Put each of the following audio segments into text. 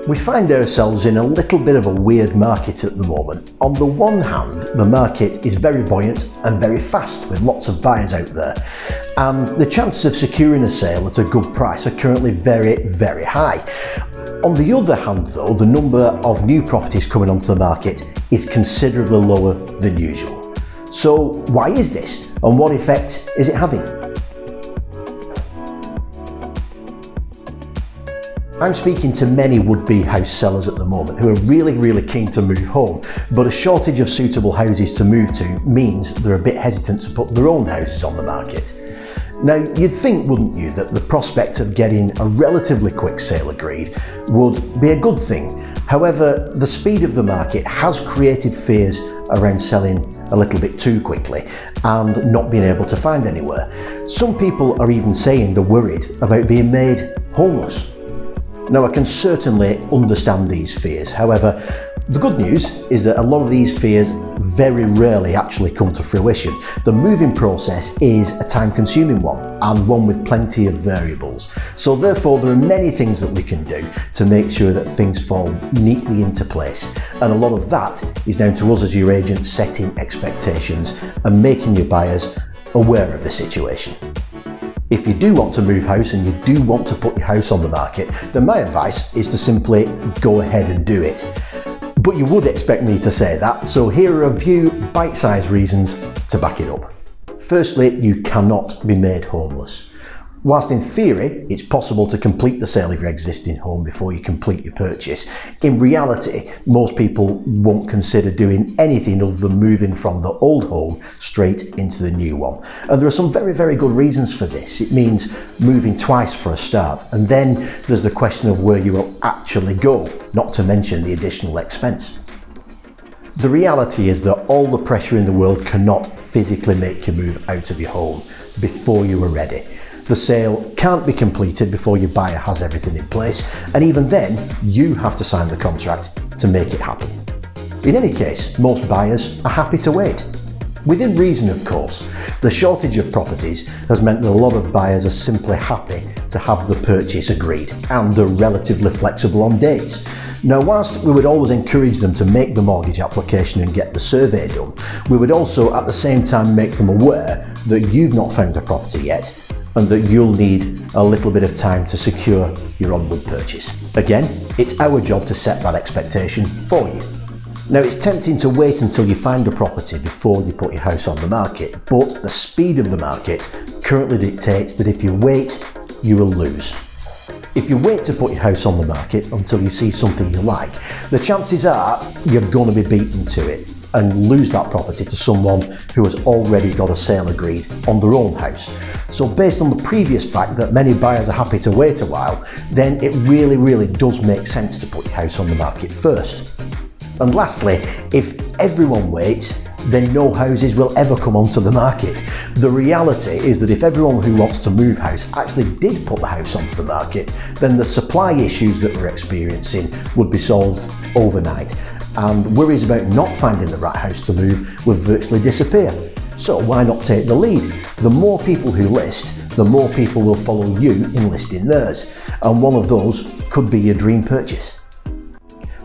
We find ourselves in a little bit of a weird market at the moment. On the one hand, the market is very buoyant and very fast with lots of buyers out there. And the chances of securing a sale at a good price are currently very, very high. On the other hand though, the number of new properties coming onto the market is considerably lower than usual. So why is this and what effect is it having? I'm speaking to many would-be house sellers at the moment who are really keen to move home, but a shortage of suitable houses to move to means they're a bit hesitant to put their own houses on the market. Now, you'd think, wouldn't you, that the prospect of getting a relatively quick sale agreed would be a good thing. However, the speed of the market has created fears around selling a little bit too quickly and not being able to find anywhere. Some people are even saying they're worried about being made homeless. Now, I can certainly understand these fears. However, the good news is that a lot of these fears very rarely actually come to fruition. The moving process is a time-consuming one and one with plenty of variables. So therefore, there are many things that we can do to make sure that things fall neatly into place. And a lot of that is down to us as your agent setting expectations and making your buyers aware of the situation. If you do want to move house and you do want to put your house on the market, then my advice is to simply go ahead and do it. But you would expect me to say that, so here are a few bite-sized reasons to back it up. Firstly, you cannot be made homeless. Whilst in theory, it's possible to complete the sale of your existing home before you complete your purchase, in reality, most people won't consider doing anything other than moving from the old home straight into the new one. And there are some very good reasons for this. It means moving twice for a start, and then there's the question of where you will actually go, not to mention the additional expense. The reality is that all the pressure in the world cannot physically make you move out of your home before you are ready. The sale can't be completed before your buyer has everything in place, and even then, you have to sign the contract to make it happen. In any case, most buyers are happy to wait. Within reason, of course. The shortage of properties has meant that a lot of buyers are simply happy to have the purchase agreed, and they're relatively flexible on dates. Now, whilst we would always encourage them to make the mortgage application and get the survey done, we would also at the same time make them aware that you've not found a property yet and that you'll need a little bit of time to secure your onward purchase. Again, it's our job to set that expectation for you. Now, it's tempting to wait until you find a property before you put your house on the market, but the speed of the market currently dictates that if you wait, you will lose. If you wait to put your house on the market until you see something you like, the chances are you're going to be beaten to it and lose that property to someone who has already got a sale agreed on their own house. So based on the previous fact that many buyers are happy to wait a while, then it really does make sense to put your house on the market first. And lastly, if everyone waits, then no houses will ever come onto the market. The reality is that if everyone who wants to move house actually did put the house onto the market, then the supply issues that we're experiencing would be solved overnight, and worries about not finding the right house to move would virtually disappear. So why not take the lead? The more people who list, the more people will follow you in listing theirs, and one of those could be your dream purchase.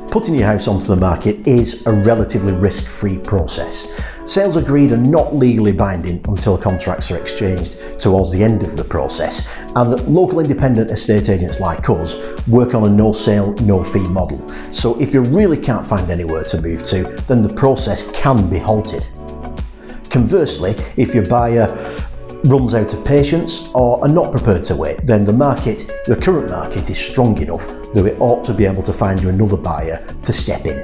Putting your house onto the market is a relatively risk-free process. Sales agreed are not legally binding until contracts are exchanged towards the end of the process, and local independent estate agents like us work on a no sale, no fee model. So if you really can't find anywhere to move to, then the process can be halted. Conversely, if your buyer runs out of patience or are not prepared to wait, then the current market is strong enough that it ought to be able to find you another buyer to step in.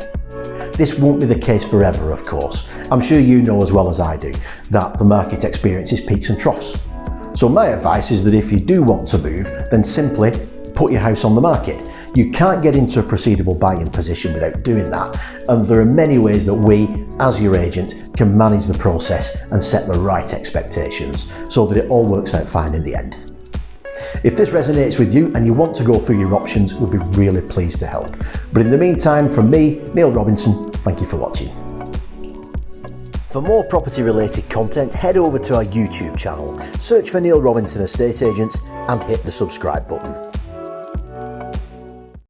This won't be the case forever, of course. I'm sure you know as well as I do that the market experiences peaks and troughs. So my advice is that if you do want to move, then simply put your house on the market. You can't get into a proceedable buying position without doing that, and there are many ways that we, as your agent, can manage the process and set the right expectations so that it all works out fine in the end. If this resonates with you and you want to go through your options, we'd be really pleased to help. But in the meantime, from me, Neil Robinson, thank you for watching. For more property related content, head over to our YouTube channel, search for Neil Robinson Estate Agents and hit the subscribe button.